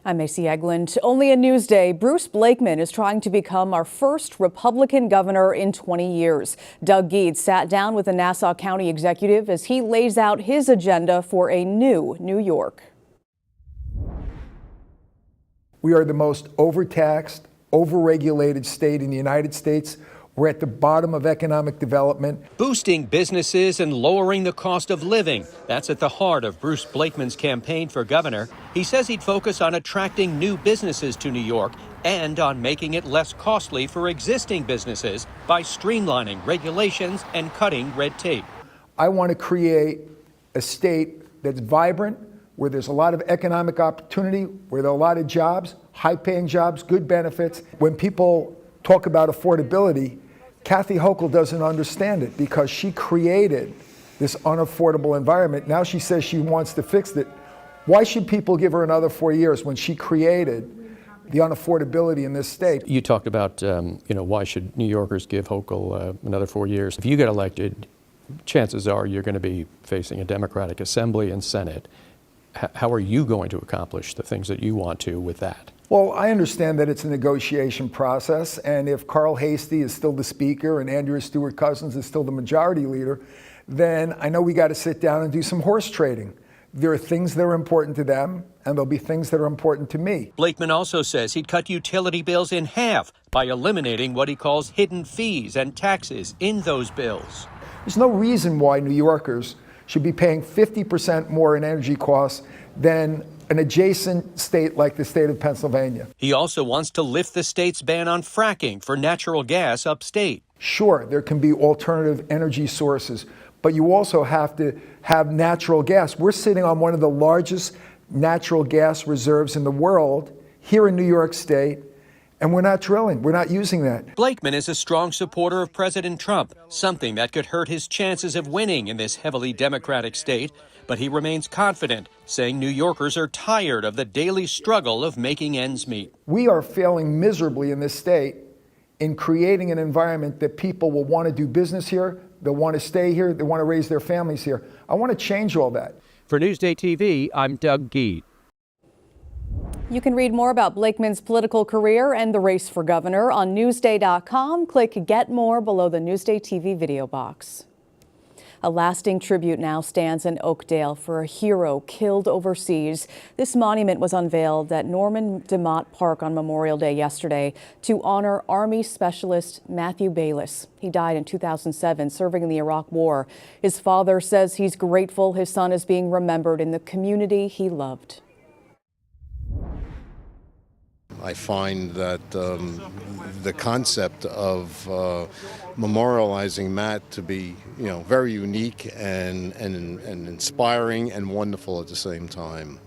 I'm Macy Egland. Only a Newsday, Bruce Blakeman is trying to become our first Republican governor in 20 years. Doug Geed sat down with a Nassau County executive as he lays out his agenda for a new New York. We are the most overtaxed, overregulated state in the United States. We're at the bottom of economic development. Boosting businesses and lowering the cost of living. That's at the heart of Bruce Blakeman's campaign for governor. He says he'd focus on attracting new businesses to New York and on making it less costly for existing businesses by streamlining regulations and cutting red tape. I want to create a state that's vibrant, where there's a lot of economic opportunity, where there are a lot of jobs, high-paying jobs, good benefits. When people talk about affordability, Kathy Hochul doesn't understand it because she created this unaffordable environment. Now she says she wants to fix it. Why should people give her another 4 years when she created the unaffordability in this state? You talked about, why should New Yorkers give Hochul another 4 years? If you get elected, chances are you're going to be facing a Democratic Assembly and Senate. How are you going to accomplish the things that you want to with that? Well, I understand that it's a negotiation process, and if Carl Hastie is still the speaker and Andrea Stewart-Cousins is still the majority leader, then I know we got to sit down and do some horse trading. There are things that are important to them, and there'll be things that are important to me. Blakeman also says he'd cut utility bills in half by eliminating what he calls hidden fees and taxes in those bills. There's no reason why New Yorkers should be paying 50% more in energy costs than an adjacent state like the state of Pennsylvania. He also wants to lift the state's ban on fracking for natural gas upstate. Sure, there can be alternative energy sources, but you also have to have natural gas. We're sitting on one of the largest natural gas reserves in the world here in New York State, and we're not drilling. We're not using that. Blakeman is a strong supporter of President Trump, something that could hurt his chances of winning in this heavily Democratic state. But he remains confident, saying New Yorkers are tired of the daily struggle of making ends meet. We are failing miserably in this state in creating an environment that people will want to do business here, they'll want to stay here, they want to raise their families here. I want to change all that. For Newsday TV, I'm Doug Geed. You can read more about Blakeman's political career and the race for governor on Newsday.com. Click Get More below the Newsday TV video box. A lasting tribute now stands in Oakdale for a hero killed overseas. This monument was unveiled at Norman DeMott Park on Memorial Day yesterday to honor Army Specialist Matthew Bayless. He died in 2007 serving in the Iraq War. His father says he's grateful his son is being remembered in the community he loved. I find that the concept of memorializing Matt to be, very unique and inspiring and wonderful at the same time.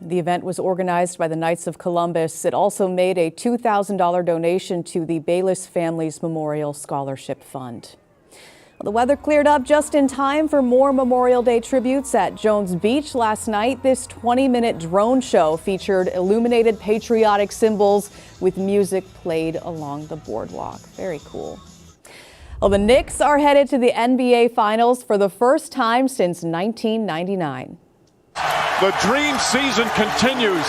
The event was organized by the Knights of Columbus. It also made a $2,000 donation to the Bayless Family's Memorial Scholarship Fund. The weather cleared up just in time for more Memorial Day tributes at Jones Beach last night. This 20-minute drone show featured illuminated patriotic symbols with music played along the boardwalk. Very cool. Well, the Knicks are headed to the NBA Finals for the first time since 1999. The dream season continues.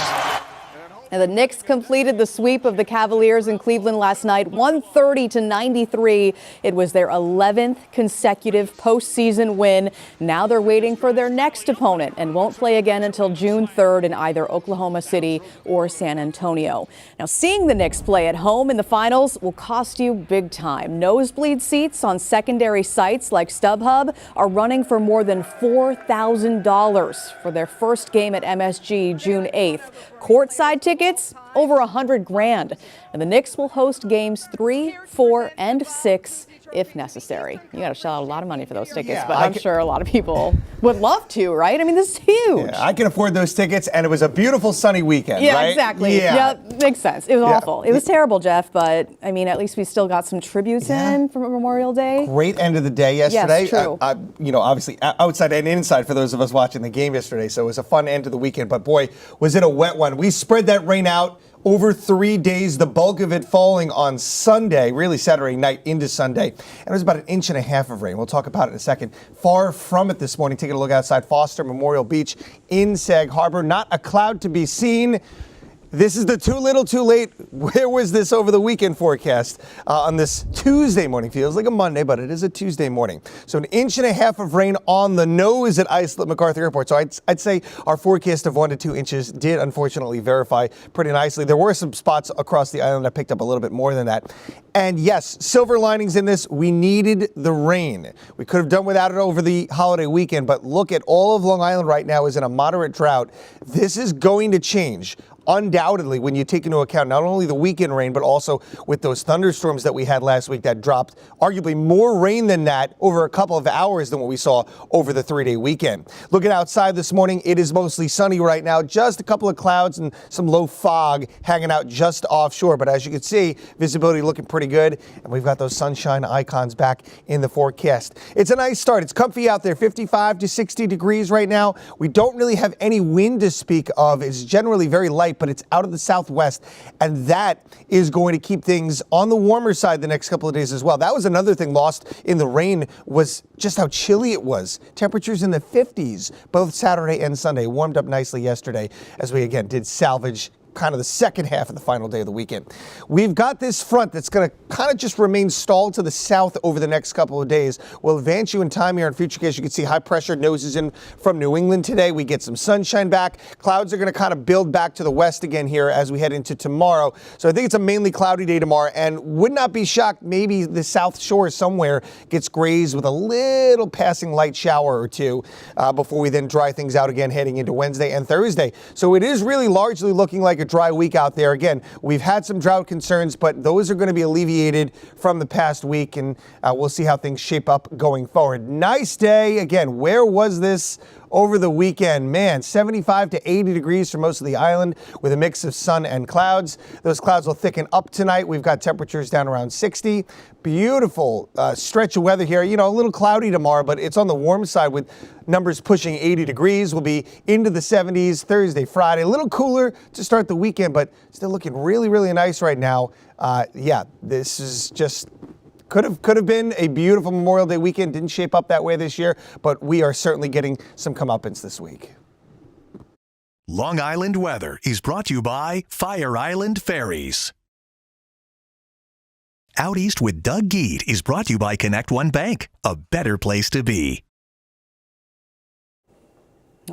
And the Knicks completed the sweep of the Cavaliers in Cleveland last night, 130-93. It was their 11th consecutive postseason win. Now they're waiting for their next opponent and won't play again until June 3rd in either Oklahoma City or San Antonio. Now, seeing the Knicks play at home in the finals will cost you big time. Nosebleed seats on secondary sites like StubHub are running for more than $4,000 for their first game at MSG June 8th. Courtside tickets, over $100,000. And the Knicks will host games 3, 4, and 6 if necessary. You got to shell out a lot of money for those tickets, but I'm sure a lot of people would love to, right? I mean, this is huge. Yeah, I can afford those tickets, and it was a beautiful sunny weekend, yeah, right? Exactly. Yeah, makes sense. It was awful. It was terrible, Jeff, but I mean, at least we still got some tributes in for Memorial Day. Great end of the day yesterday. Yes, true. Obviously outside and inside for those of us watching the game yesterday, so it was a fun end to the weekend, but boy, was it a wet one. We spread that rain out over 3 days, the bulk of it falling on Sunday, really Saturday night into Sunday. And it was about 1.5 inches of rain. We'll talk about it in a second. Far from it this morning, taking a look outside Foster Memorial Beach in Sag Harbor. Not a cloud to be seen. This is the too little too late. Where was this over the weekend forecast on this Tuesday morning? Feels like a Monday, but it is a Tuesday morning. So 1.5 inches of rain on the nose at Islip MacArthur Airport. So I'd say our forecast of 1 to 2 inches did unfortunately verify pretty nicely. There were some spots across the island that picked up a little bit more than that. And yes, silver linings in this. We needed the rain. We could have done without it over the holiday weekend, but look at all of Long Island right now is in a moderate drought. This is going to change. Undoubtedly, when you take into account not only the weekend rain, but also with those thunderstorms that we had last week that dropped arguably more rain than that over a couple of hours than what we saw over the 3-day weekend. Looking outside this morning, it is mostly sunny right now, just a couple of clouds and some low fog hanging out just offshore. But as you can see, visibility looking pretty good, and we've got those sunshine icons back in the forecast. It's a nice start. It's comfy out there, 55 to 60 degrees right now. We don't really have any wind to speak of. It's generally very light, but it's out of the southwest, and that is going to keep things on the warmer side the next couple of days as well. That was another thing lost in the rain, was just how chilly it was. Temperatures in the 50s both Saturday and Sunday. Warmed up nicely yesterday as we again did salvage kind of the second half of the final day of the weekend. We've got this front that's going to kind of just remain stalled to the south over the next couple of days. We'll advance you in time here in Futurecast. You can see high pressure noses in from New England today. We get some sunshine back. Clouds are going to kind of build back to the west again here as we head into tomorrow. So I think it's a mainly cloudy day tomorrow, and would not be shocked maybe the South Shore somewhere gets grazed with a little passing light shower or two before we then dry things out again heading into Wednesday and Thursday. So it is really largely looking like a dry week out there. Again, we've had some drought concerns, but those are going to be alleviated from the past week, and we'll see how things shape up going forward. Nice day. Again, where was this over the weekend? Man, 75 to 80 degrees for most of the island with a mix of sun and clouds. Those clouds will thicken up tonight. We've got temperatures down around 60. Beautiful stretch of weather here. You know, a little cloudy tomorrow, but it's on the warm side with numbers pushing 80 degrees. We'll be into the 70s Thursday, Friday. A little cooler to start the weekend, but still looking really, really nice right now. Yeah, this is just could have been a beautiful Memorial Day weekend. Didn't shape up that way this year, but we are certainly getting some comeuppance this week. Long Island weather is brought to you by Fire Island Ferries. Out East with Doug Geed is brought to you by Connect One Bank, a better place to be.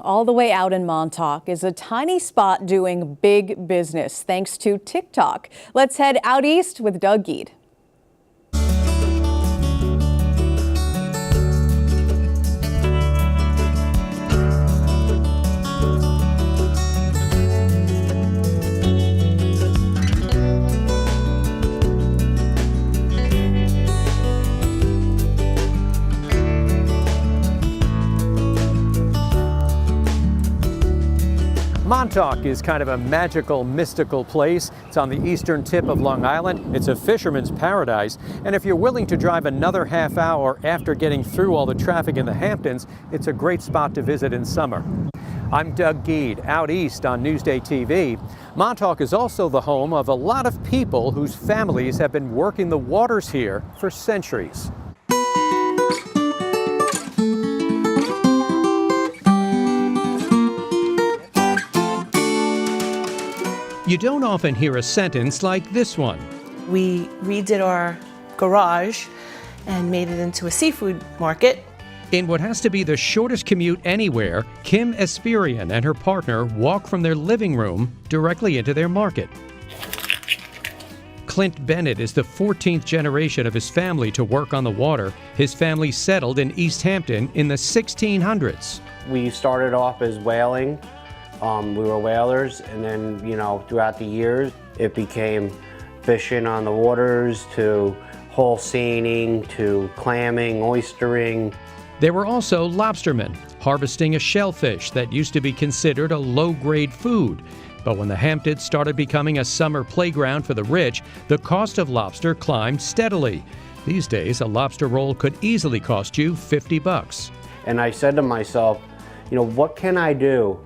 All the way out in Montauk is a tiny spot doing big business thanks to TikTok. Let's head out east with Doug Geed. Montauk is kind of a magical, mystical place. It's on the eastern tip of Long Island. It's a fisherman's paradise. And if you're willing to drive another half hour after getting through all the traffic in the Hamptons, it's a great spot to visit in summer. I'm Doug Geed, out east on Newsday TV. Montauk is also the home of a lot of people whose families have been working the waters here for centuries. You don't often hear a sentence like this one. We redid our garage and made it into a seafood market. In what has to be the shortest commute anywhere, Kim Esperian and her partner walk from their living room directly into their market. Clint Bennett is the 14th generation of his family to work on the water. His family settled in East Hampton in the 1600s. We started off as whaling. We were whalers, and then, throughout the years, it became fishing on the waters to whole seining to clamming, oystering. There were also lobstermen, harvesting a shellfish that used to be considered a low-grade food. But when the Hamptons started becoming a summer playground for the rich, the cost of lobster climbed steadily. These days, a lobster roll could easily cost you $50. And I said to myself, what can I do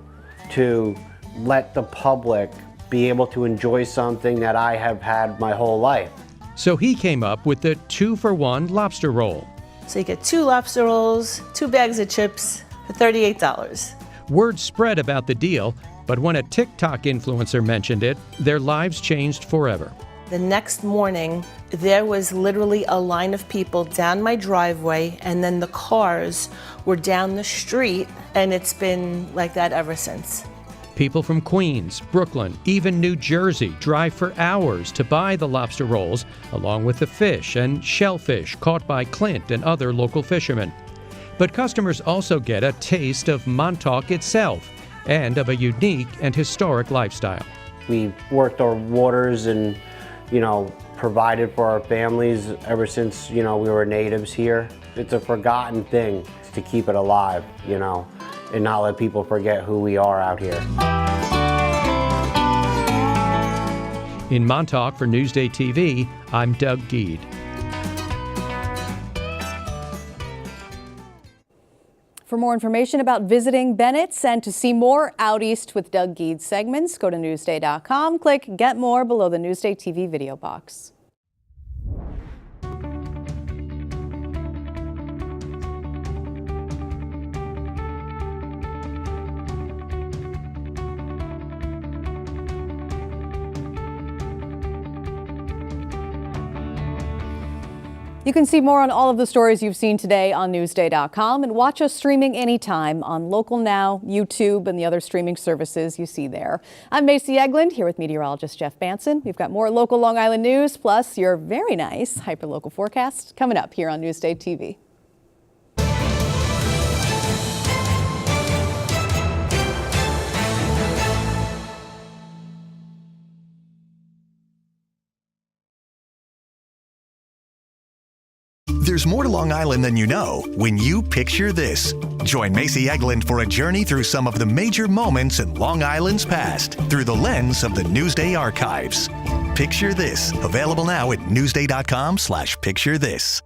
to let the public be able to enjoy something that I have had my whole life? So he came up with the 2-for-1 lobster roll. So you get 2 lobster rolls, 2 bags of chips for $38. Word spread about the deal. But when a TikTok influencer mentioned it, their lives changed forever. The next morning, there was literally a line of people down my driveway, and then the cars were down the street, and it's been like that ever since. People from Queens, Brooklyn, even New Jersey drive for hours to buy the lobster rolls, along with the fish and shellfish caught by Clint and other local fishermen. But customers also get a taste of Montauk itself and of a unique and historic lifestyle. We worked our waters and, provided for our families ever since, we were natives here. It's a forgotten thing to keep it alive, and not let people forget who we are out here. In Montauk for Newsday TV, I'm Doug Geed. For more information about visiting Bennett's and to see more Out East with Doug Geed segments, go to Newsday.com, click Get More below the Newsday TV video box. You can see more on all of the stories you've seen today on Newsday.com and watch us streaming anytime on Local Now, YouTube, and the other streaming services you see there. I'm Macy Eglund here with meteorologist Jeff Banson. We've got more local Long Island news, plus your very nice hyperlocal forecast coming up here on Newsday TV. There's more to Long Island than you know when you picture this. Join Macy Eglund for a journey through some of the major moments in Long Island's past through the lens of the Newsday archives. Picture This, available now at Newsday.com/picture this.